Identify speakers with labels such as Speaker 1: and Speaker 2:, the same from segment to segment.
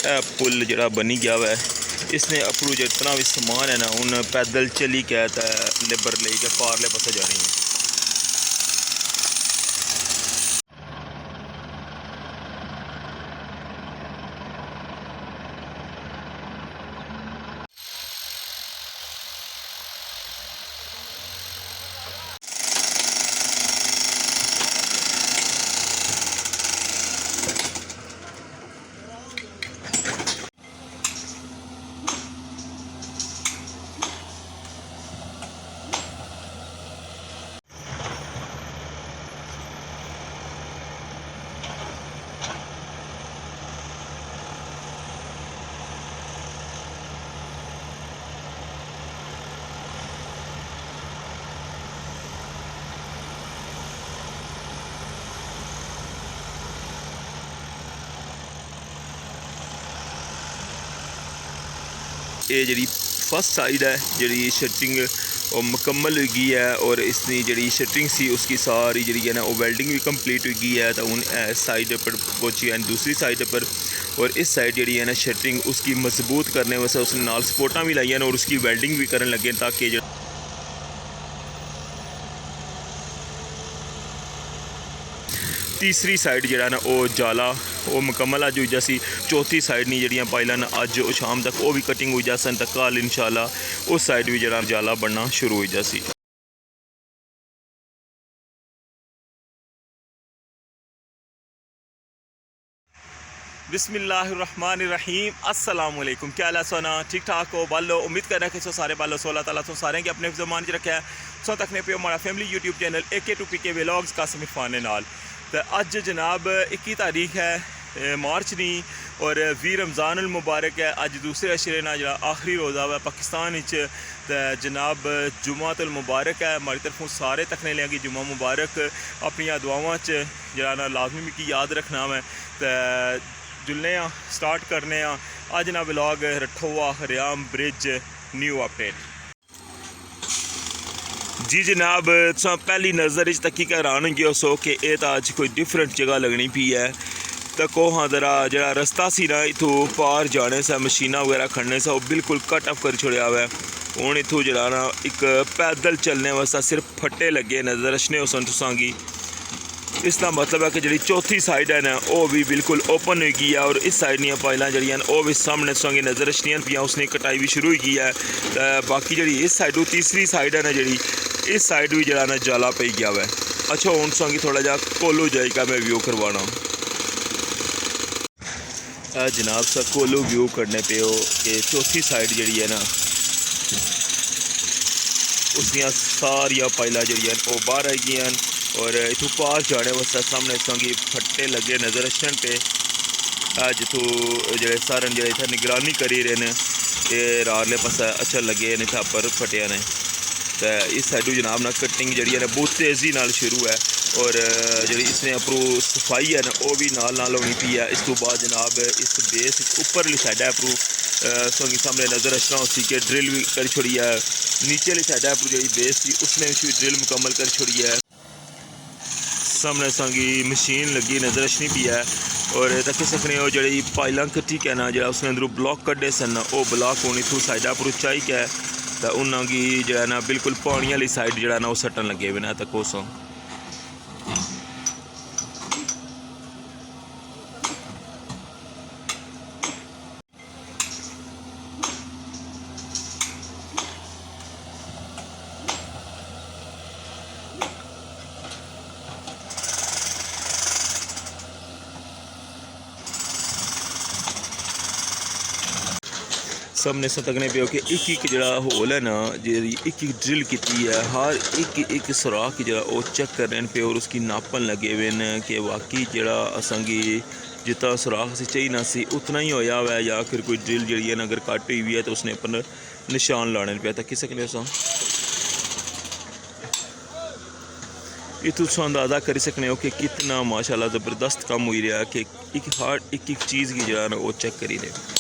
Speaker 1: पुल जरा बनी गया हुआ है। इसने अपरू जितना भी समान है ना उन पैदल चली के लेबर लेके पारले पासे जानी है। ये जी फर्स्ट साइड है जी शटरिंग और मुकम्मल हो गई है और इसकी जी शटरिंग सी उसकी सारी जी है ना वो वेल्डिंग भी कंप्लीट हो गई है। तो हूँ साइड पर पहुंची है दूसरी साइड पर और इस साइड जी है ना शटरिंग उसकी मजबूत करने वास्ते उसने नाल सपोर्टा भी लाई और उसकी वेल्डिंग भी करने लगे ताकि तीसरी साइड जो ना वो जाला वो मुकम्मल अज हो जासी। चौथी साइड नहीं जड़ियाँ पाइलां अज शाम तक वो भी कटिंग हो जासन तो कल इंशाल्लाह उस साइड भी जरा जाला बनना शुरू हो जासी। बिस्मिल्लाहिर्रहमानिर्रहीम अस्सलाम वालेकुम। क्या हाल है सोना ठीक ठाक हो बालो? उम्मीद कर रहे हैं कि सो सारे बालो सोल्ला ताला तो सारे के अपने ज़मान च रखा है सो तकने पे हमारा family YouTube channel AK2PK vlogs का समीफाने नाल। तो अज जनाब 21 तारीख है मार्च नी और वी रमज़ान अल मुबारक है। अज दूसरे अशरे ना जरा आखिरी रोज़ा हुआ पाकिस्तान तो जनाब जुम्मातुल मुबारक है। हमारी तरफों सारे तकने लेंगे जुम्मा मुबारक। अपनी दुआवां च जरा ना लाजमी की याद रखना मैं तो जुलने स्टार्ट करने अज ना व्लॉग रठोआ हरियाम ब्रिज न्यू अपडेट। जी जनाब तुम पहली नज़र तकी हैरान हो सो कि यह तो अज कोई डिफरेंट जगह लगनी पी है। तो कोहा जरा जरा रस्ता सी ना इतों पार जाने से मशीना वगैरह खड़ने से वो बिल्कुल कट ऑफ कर छोड़ा हुआ है। हूँ इतों जरा ना एक पैदल चलने वास्ते सिर्फ फट्टे लगे नज़र रचने हो सन तुसांगी। इसका मतलब है कि जी चौथी साइड है ना वो भी बिल्कुल ओपन हो गई है और इस साइड दी पाइलां जड़ियां वो भी सामने तुसांगी नज़र रचनियां पियां उसने कटाई भी शुरू हो गई है। तो बाकी जी इस साइड तीसरी साइड है ना जी इस साइड भी जरा ना जाला पई गया हुआ है। अच्छा हूँ तुसांगी थोड़ा जा कोलो जाएगा मैं व्यू करवाना जनाब सा कोलो व्यू करने पे हो कि चौथी साइड जी है ना उसदियाँ सारिया पाइलां जड़ियां वो बाहर आई गई और इतों पार जाने वास्ते सामने संगी फट्टे लगे नज़र रचन पे जितों जो सारे जो इतना निगरानी करी रहे हैं ये रारले पास अच्छा लगे ने इतना पर फटिया ने। तो इस साइड जनाब ना कटिंग जी है ना बहुत तेज़ी नाल शुरू है और जी इसने अपरू सफाई है ना वो भी नाल होनी पी है। इस तो बाद जनाब इस बेस उपरली साइड है अपरू संगी सामने नज़र रचना उसी के ड्रिल भी कर छोड़ी है। नीचे वाली साइड है अपरू जी बेस थी उसने भी ड्रिल मुकम्मल कर छोड़ी है। सामने संगी मशीन लगी नज़र रचनी पी है और तक सकने वो जी पाइलां कट्टी के ना जो उसने अंदरों ब्लॉक कड्डे सन वो ब्लॉक होनी थू साइडा पर उचाई के तो उन्होंने जो ना बिल्कुल पानी वाली साइड जो ना वो सट्टन लगे हुए ना तक उसों सामने सतकने पे कि एक जरा होल है ना जी एक ड्रिल की है हर एक सुराख जरा वो चेक कर रहे हैं पे और उसकी नापन लगे हुए हैं कि वाकई जरा असंगी जितना सुराख से चाहिए ना सी उतना ही होया हुआ है या फिर कोई ड्रिल जी है ना अगर कट हुई हुई है तो उसने अपन निशान लाने पे तक सकने ये तुम अंदाज़ा कर सकने हो कि कितना माशाल्लाह ज़बरदस्त काम हुई रहा है कि हर एक चीज़ की जरा ना वो चेक करी रहे।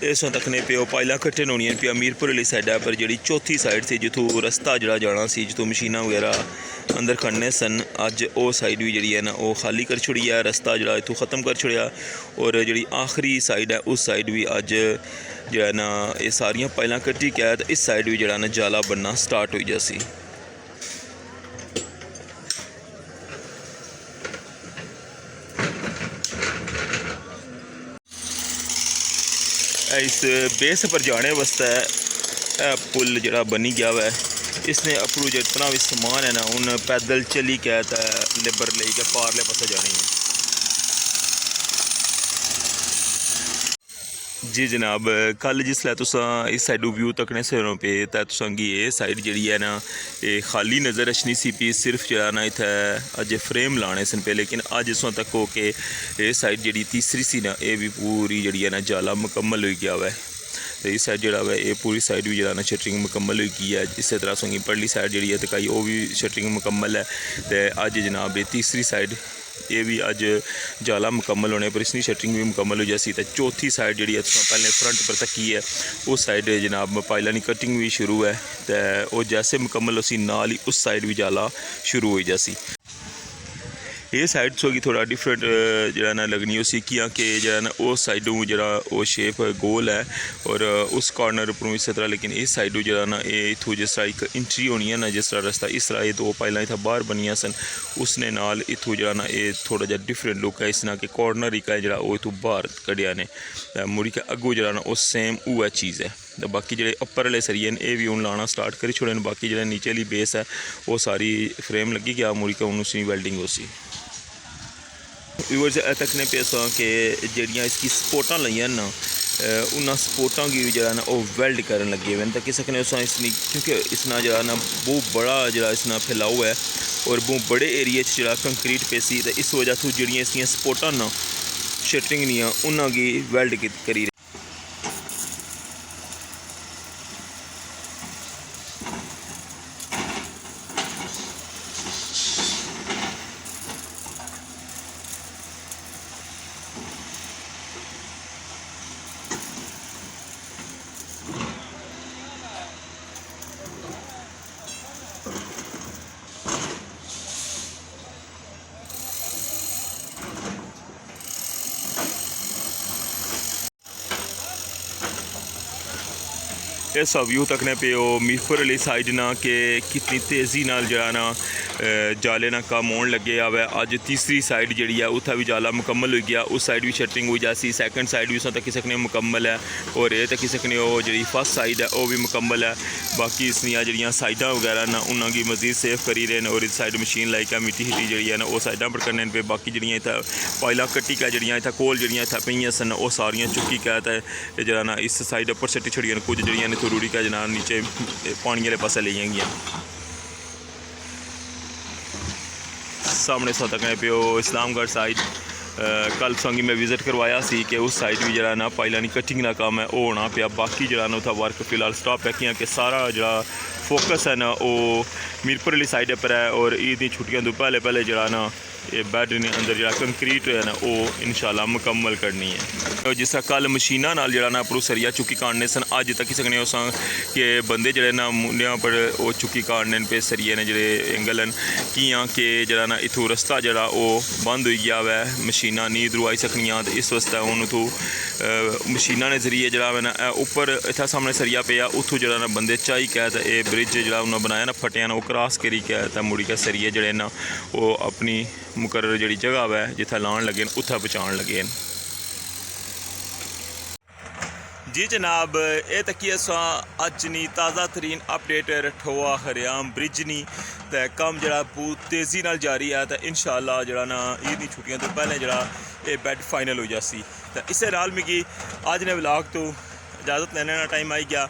Speaker 1: इस तकने पिओ पाइलां कट्टन होनियां पिया मीरपुर वाली साइडा पर जी चौथी साइड से जितों रस्ता जड़ा जाना सी जितों मशीनां वगैरह अंदर खड़ने सन अज वो साइड भी जी है ना वो खाली कर छुड़ी है रस्ता जड़ा इतों ख़त्म कर छुड़िया और जी आखिरी साइड है उस साइड भी अज जो है ना ये सारियां पाइलां कट्टी के तो इस साइड भी जड़ा ना जाला बनना स्टार्ट हो जासी। इस बेस पर जाने वास्ते पुल जरा बनी गया हुआ है इसने अपरू जितना भी समान है ना उन पैदल चली के लेबर ले के पारले पासे जानी है। जी जनाब कल जिसलै तुसां इस साइड व्यू तकने से पे तो तुसांगी ये साइड जी है ना ये खाली नज़र अचनी सी पी सिर्फ जरा ना इत्थै अज फ्रेम लाने सन पे लेकिन अज इसों तक हो के ये साइड जी तीसरी सी ना ये भी पूरी जी है ना जाला मुकम्मल हो गया हुआ है। तो इस साइड जरा है ये पूरी साइड भी जरा ना शटरिंग मुकम्मल हो गई है। इस तरह सोंगी परली साइड जी है तो कई वो भी शटरिंग मुकम्मल है। तो अज जनाब ये तीसरी साइड ये भी अज जाला मुकम्मल होने पर इसकी शटरिंग भी मुकम्मल हो जासी। तो चौथी साइड जी है पहले फ्रंट पर तकी है उस साइड जनाब पाइलां की कटिंग भी शुरू है तो वो जैसे मुकम्मल उसी नाल ही उस साइड भी जाला शुरू हो जासी। ये साइड सो थोड़ा डिफरेंट जरा ना लगनी उसी किया कि जरा ना उस साइडों जरा वो शेप गोल है और उस कॉर्नर पर इस तरह लेकिन इस साइडों जरा ना ये इतों जिस तरह एक एंट्री होनी है ना जिस तरह रस्ता इस तरह ये दो पाइलां इतना बाहर बनिया सन उसने नाल इतों जरा ना ये थोड़ा जहा डिफरेंट लुक है इस ना कि कॉर्नर ही का जरा वो इतों बाहर कढ़िया ने मुड़ी के अगों जरा ना वो सेम वो चीज़ है। तो बाकी जो अपर वाले सरिये ये भी हूँ लाना स्टार्ट करी छोड़े बाकी जो नीचे वाली बेस है वो सारी फ्रेम लगी गया मुड़ी के हूँ उसकी वेल्डिंग हो सी। व्यूअर्स तकने पे असां कि जड़ियाँ इसकी सपोर्टां लईयां ना उन्होंने सपोर्टां की भी जरा ना वो वेल्ड करन लगे हुए तो किस सकने इसनी क्योंकि इसना जरा ना बहुत बड़ा जरा इसना फैलाव है और बहुत बड़े एरिए जरा कंक्रीट पेसी तो इस वजह से जड़ियाँ इसकी सपोर्टां ना शटरिंग दियाँ उन्होंने वेल्ड करी। इस व्यू तकने पे मीरपुर वाली साइड ना कि कितनी तेज़ी नाल जरा ना जाले ना कम होने लगे आवे। अज तीसरी साइड जी है उत्थे भी जाला मुकम्मल हो गया उस साइड भी शटरिंग हो जासी। सैकेंड साइड भी उस तकी सकने मुकम्मल है और ये तकी सकने वो जी फर्स्ट साइड है वो भी मुकम्मल है। बाकी इसनिया जड़ियाँ साइडा वगैरह ना उन्होंने मजीद सेफ करी रहे हैं और इस साइड मशीन लाई के मिट्टी हिट्टी जी है ना वो साइडा पर करने पे बाकी जड़ियाँ इतना पाइलां कट्टी के जड़ियाँ इतना कोल जड़ियाँ इतना पे सन वो सारियाँ चुकी के जरा ना इस साइड उपर सट्टी छड़ियाँ कुछ जड़ियाँ ने रूड़ी का जनाब नीचे पानी वाले पासे ले गई सामने सौ तक पे इस्लामगढ़ साइड कल संगी मैं विजिट करवाया सी कि उस साइड भी जरा ना पाइलां कटिंग का काम है वो होना पिया। बाकी जरा ना उत्थे वर्क फिलहाल स्टॉप है कि सारा जरा फोकस है ना वो मीरपुर वाली साइड पर है और ईद की छुट्टियों तो पहले पहले जरा ना ये बैड अंदर जरा कंक्रीट है ना वो इंशाल्लाह मुकम्मल करनी है। जिस तरह कल मशीना नाल जरा ना अपरू सरिया चुकी काटने सन अज तक सकने हो कि बंदे जड़े ना मुंडिया पर वो चुकी काटने पे सरिये ने जड़े एंगल हैं कियां कि जरा ना इतों रस्ता जरा वो बंद हो गया हुआ है मशीना नहीं इधरों आई सकनियाँ तो इस वास्ते हूँ इतों मशीना ने जरिए जरा है ना उपर इतना सामने सरिया पे उतों जरा ना बंदे चाही के ये ब्रिज जरा उन्हें बनाया ना फटिया ना वो क्रॉस करी के मुड़ी के सरिये जड़े ना वो अपनी मुकर्रर जी जगह है जिथे लाने लगे उत्थे पहुँचाने लगे। जी जनाब ये तकी अज नी ताज़ा तरीन अपडेट रठोआ हरियाम ब्रिज नी तो कम जरा बहुत तेज़ी नाल जारी है तो इंशाल्लाह जरा ना ईद दी छुट्टियों तो पहले जरा ये बैड फाइनल हो जासी। तो इस नाल मिगी अज ने व्लॉग तो इजाज़त लेने का टाइम आई गया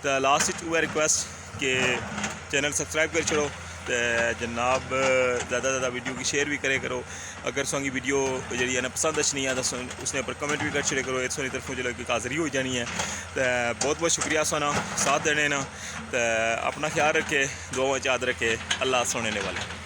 Speaker 1: तो लास्ट उह रिक्वेस्ट कि चैनल सबसक्राइब कर छोड़ो तो जनाब ज़्यादा वीडियो की शेयर भी करे करो। अगर सोंगी वीडियो जी है ना पसंद अच्छी है तो उसने पर कमेंट भी कर छड़े करो ये सोनी तरफों जो हाज़री हो जानी है। तो बहुत बहुत शुक्रिया सोना साथ देने ना तो अपना ख्याल रखे दुआ याद रखे अल्लाह सोने वाले।